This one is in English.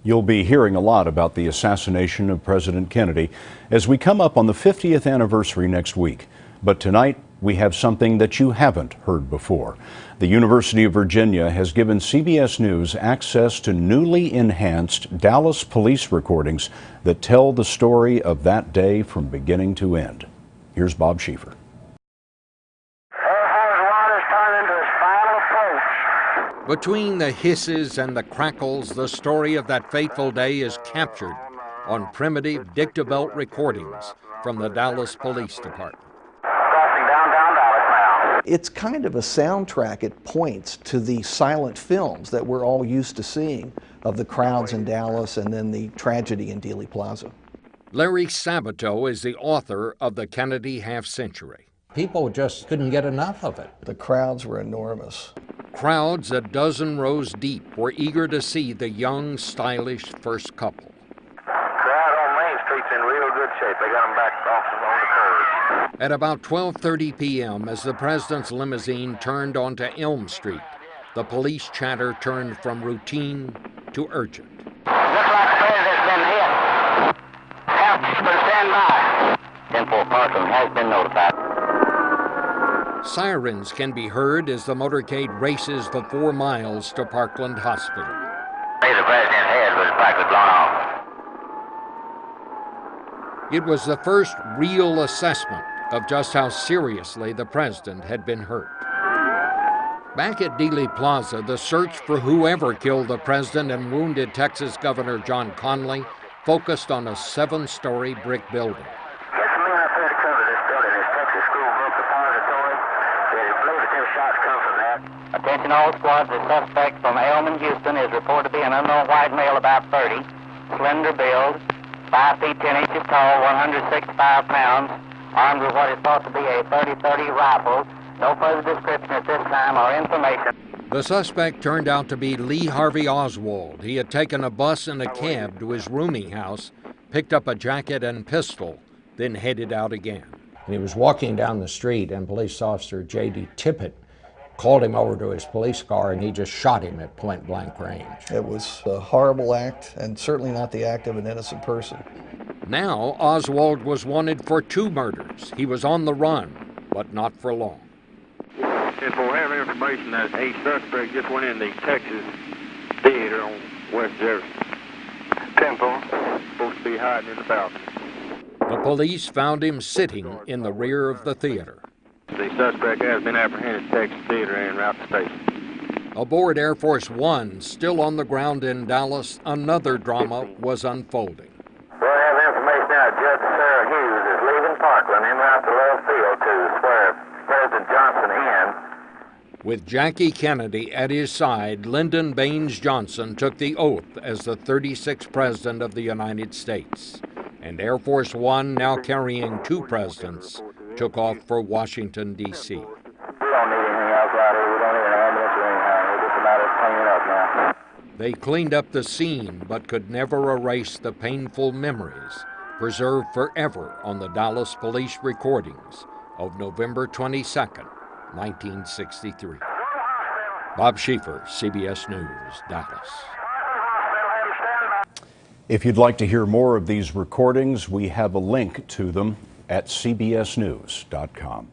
You'll be hearing a lot about the assassination of President Kennedy as we come up on the 50th anniversary next week. But tonight, we have something that you haven't heard before. The University of Virginia has given CBS News access to newly enhanced Dallas police recordings that tell the story of that day from beginning to end. Here's Bob Schieffer. Between the hisses and the crackles, the story of that fateful day is captured on primitive dictabelt recordings from the Dallas Police Department. Crossing downtown Dallas now. It's kind of a soundtrack. It points to the silent films that we're all used to seeing of the crowds in Dallas and then the tragedy in Dealey Plaza. Larry Sabato is the author of The Kennedy Half-Century. People just couldn't get enough of it. The crowds were enormous. Crowds a dozen rows deep were eager to see the young, stylish first couple. Crowd on Main Street's in real good shape. They got them back off on the curb. At about 12:30 p.m., as the president's limousine turned onto Elm Street, the police chatter turned from routine to urgent. Looks like the president's been hit. Help, stand by. 10-4 Parkland has been notified. Sirens can be heard as the motorcade races the 4 miles to Parkland Hospital. The president's head was practically blown off. It was the first real assessment of just how seriously the president had been hurt. Back at Dealey Plaza, the search for whoever killed the president and wounded Texas Governor John Connally focused on a 7-story brick building. Attention all squads, the suspect from Elman, Houston is reported to be an unknown white male about 30, slender build, 5 feet 10 inches tall, 165 pounds, armed with what is thought to be a .30-30 rifle. No further description at this time or information. The suspect turned out to be Lee Harvey Oswald. He had taken a bus and a cab to his rooming house, picked up a jacket and pistol, then headed out again. And he was walking down the street, and police officer J.D. Tippett called him over to his police car, and he just shot him at point-blank range. It was a horrible act, and certainly not the act of an innocent person. Now, Oswald was wanted for 2 murders. He was on the run, but not for long. If we have information that a suspect just went in the Texas theater on West Jefferson. Temple. Supposed to be hiding in the balcony. The police found him sitting in the rear of the theater. The suspect has been apprehended at Texas Theater and route to station. Aboard Air Force One, still on the ground in Dallas, another drama was unfolding. We have information now. Judge Sarah Hughes is leaving Parkland en route to Love Field to swear President Johnson in. With Jackie Kennedy at his side, Lyndon Baines Johnson took the oath as the 36th President of the United States. And Air Force One, now carrying 2 presidents, took off for Washington, D.C. We don't need anything else out here. We don't need an ambulance or anything. We're just a matter of cleaning up now. They cleaned up the scene, but could never erase the painful memories preserved forever on the Dallas police recordings of November 22nd, 1963. Bob Schieffer, CBS News, Dallas. If you'd like to hear more of these recordings, we have a link to them at cbsnews.com.